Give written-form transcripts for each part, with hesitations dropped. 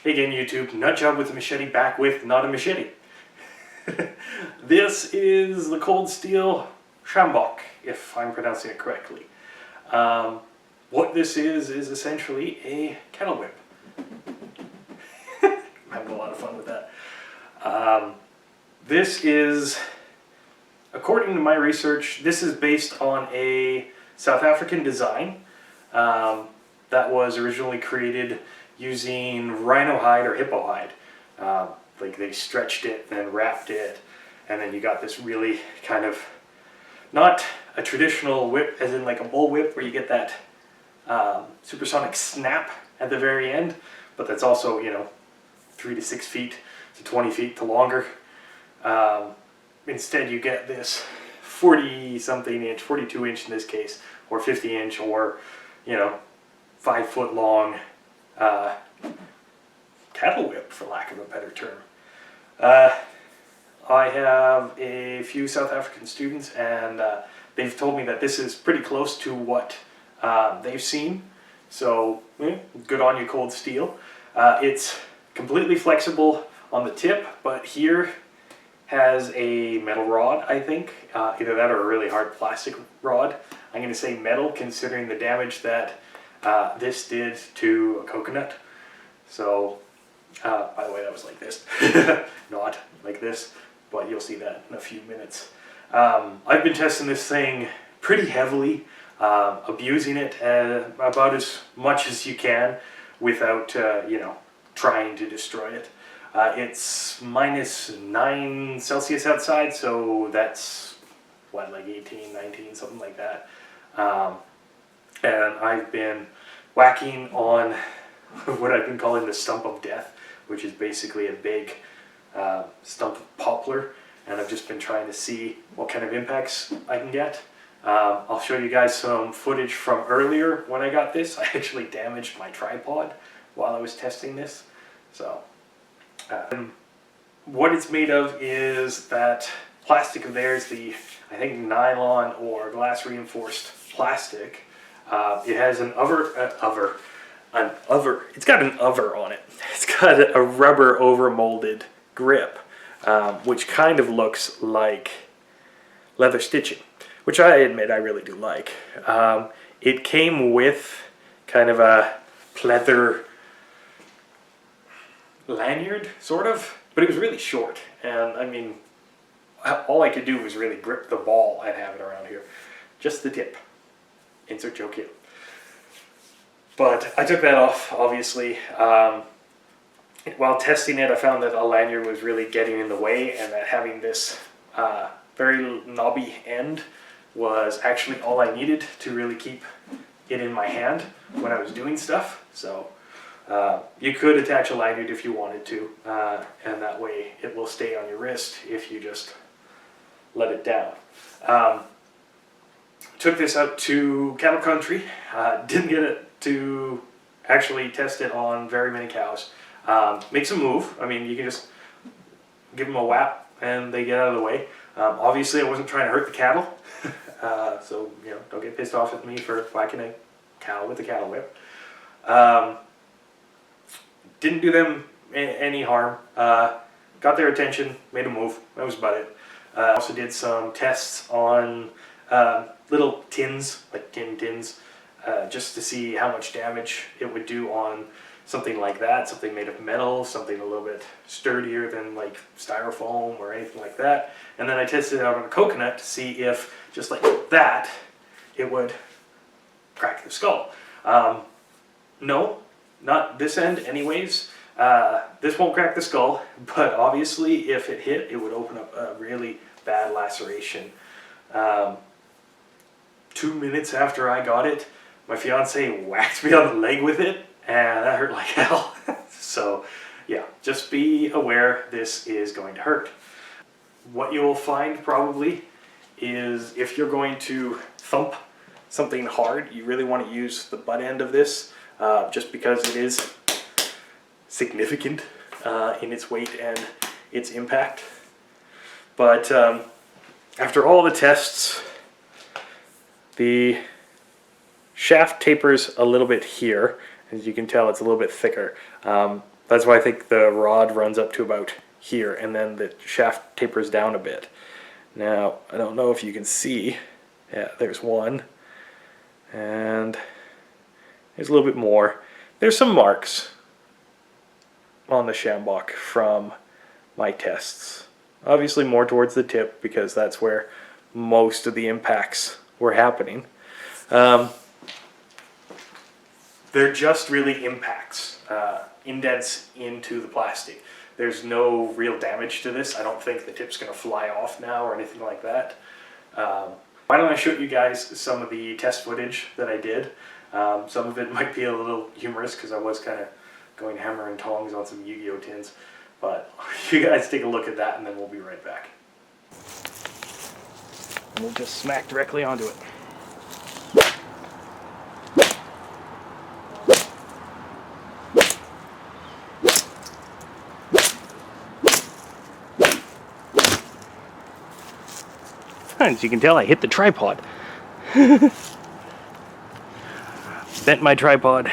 Again, YouTube, nut job with a machete, back with not a machete. This is the cold steel Sjambok, if I'm pronouncing it correctly. What this is essentially a kettle whip. I'm having a lot of fun with that. This is, according to my research, this is based on a South African design that was originally created using rhino hide or hippo hide. Like they stretched it, then wrapped it, and then you got this really kind of, not a traditional whip as in like a bull whip where you get that supersonic snap at the very end, but that's also, you know, 3 to 6 feet to 20 feet to longer. Instead you get this 40 something inch, 42 inch in this case, or 50 inch, or, you know, 5 foot long cattle whip, for lack of a better term. I have a few South African students, and they've told me that this is pretty close to what they've seen. So, good on you, cold steel. It's completely flexible on the tip, but here has a metal rod, I think. Either that or a really hard plastic rod. I'm going to say metal, considering the damage that this did to a coconut. So, by the way, that was like this. Not like this, but you'll see that in a few minutes. I've been testing this thing pretty heavily, abusing it about as much as you can without, you know, trying to destroy it. It's -9 Celsius outside, so that's, what, like 18, 19, something like that. And I've been whacking on what I've been calling the stump of death, which is basically a big stump of poplar, and I've just been trying to see what kind of impacts I can get. I'll show you guys some footage from earlier when I got this. I actually damaged my tripod while I was testing this. So, what it's made of is that plastic of theirs, the, I think, nylon or glass reinforced plastic. It has an it's got an over on it. It's got a rubber over molded grip, which kind of looks like leather stitching, which I admit I really do like. It came with kind of a pleather lanyard, sort of, but it was really short, and I mean, all I could do was really grip the ball and have it around here. Just the tip. Insert joke here. But I took that off, obviously. While testing it, I found that a lanyard was really getting in the way, and that having this very knobby end was actually all I needed to really keep it in my hand when I was doing stuff. So you could attach a lanyard if you wanted to, and that way it will stay on your wrist if you just let it down. Took this out to cattle country. Didn't get it to actually test it on very many cows. Makes them move. I mean, you can just give them a whap and they get out of the way. Obviously, I wasn't trying to hurt the cattle, so, you know, don't get pissed off at me for whacking a cow with a cattle whip. Didn't do them any harm. Got their attention, made them move. That was about it. Also did some tests on little tins, like tin tins, just to see how much damage it would do on something like that, something made of metal, something a little bit sturdier than like styrofoam or anything like that. And then I tested it out on a coconut to see if, just like that, it would crack the skull. No, not this end anyways. This won't crack the skull, but obviously if it hit, it would open up a really bad laceration. 2 minutes after I got it, my fiance whacked me on the leg with it, and that hurt like hell. So yeah, just be aware this is going to hurt. What you'll find probably is if you're going to thump something hard, you really want to use the butt end of this, just because it is significant in its weight and its impact. But after all the tests, the shaft tapers a little bit here. As you can tell, it's a little bit thicker. That's why I think the rod runs up to about here, and then the shaft tapers down a bit. Now, I don't know if you can see. Yeah, there's one. And there's a little bit more. There's some marks on the Sjambok from my tests. Obviously more towards the tip because that's where most of the impacts were happening. They're just really impacts, indents into the plastic. There's no real damage to this. I don't think the tip's going to fly off now or anything like that. Why don't I show you guys some of the test footage that I did. Some of it might be a little humorous because I was kind of going hammer and tongs on some Yu-Gi-Oh tins. But you guys take a look at that and then we'll be right back. And we'll just smack directly onto it. As you can tell, I hit the tripod. Bent my tripod.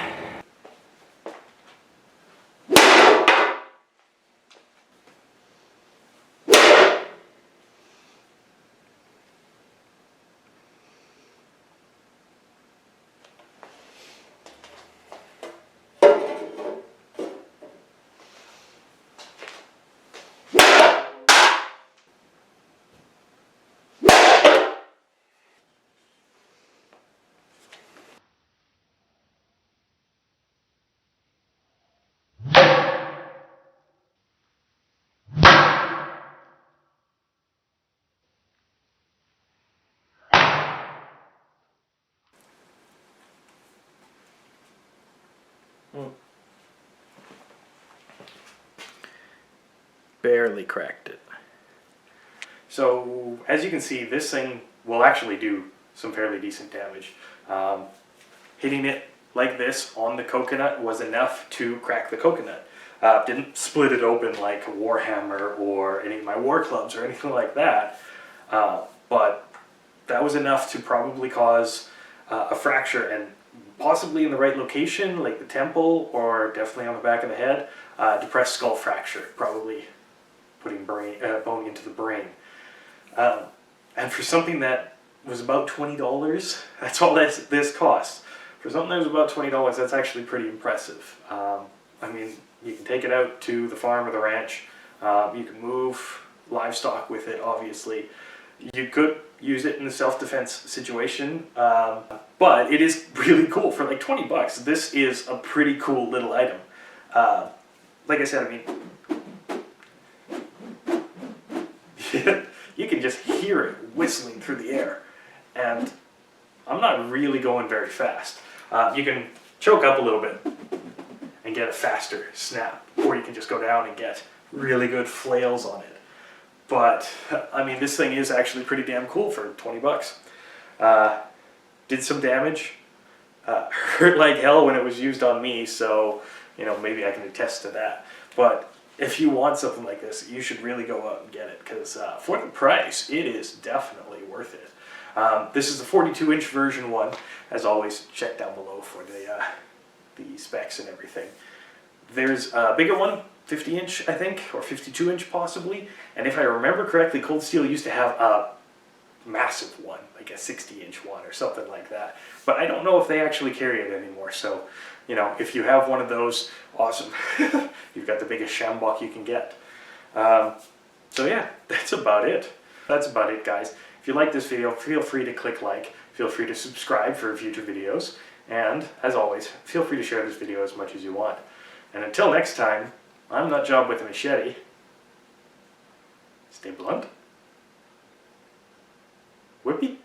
Barely cracked it. So as you can see, this thing will actually do some fairly decent damage. Hitting it like this on the coconut was enough to crack the coconut. Didn't split it open like a Warhammer or any of my war clubs or anything like that, but that was enough to probably cause a fracture, and possibly in the right location, like the temple or definitely on the back of the head, depressed skull fracture, probably putting bone into the brain. And for something that was about $20, that's all this costs. For something that was about $20, that's actually pretty impressive. I mean, you can take it out to the farm or the ranch. You can move livestock with it, obviously. You could use it in a self-defense situation, but it is really cool. For like 20 bucks, this is a pretty cool little item. Like I said, I mean, you can just hear it whistling through the air, and I'm not really going very fast. You can choke up a little bit and get a faster snap, or you can just go down and get really good flails on it. But I mean, this thing is actually pretty damn cool for 20 bucks. Did some damage, hurt like hell when it was used on me, so you know, maybe I can attest to that. But if you want something like this, you should really go out and get it, because for the price, it is definitely worth it. This is the 42-inch version one. As always, check down below for the specs and everything. There's a bigger one, 50-inch, I think, or 52-inch possibly. And if I remember correctly, Cold Steel used to have a massive one, like a 60-inch one or something like that. But I don't know if they actually carry it anymore. So, you know, if you have one of those, awesome. You've got the biggest Sjambok you can get. So yeah, that's about it. That's about it, guys. If you like this video, feel free to click like. Feel free to subscribe for future videos. And, as always, feel free to share this video as much as you want. And until next time, I'm Nut Job with a machete. Stay blunt. Whippy.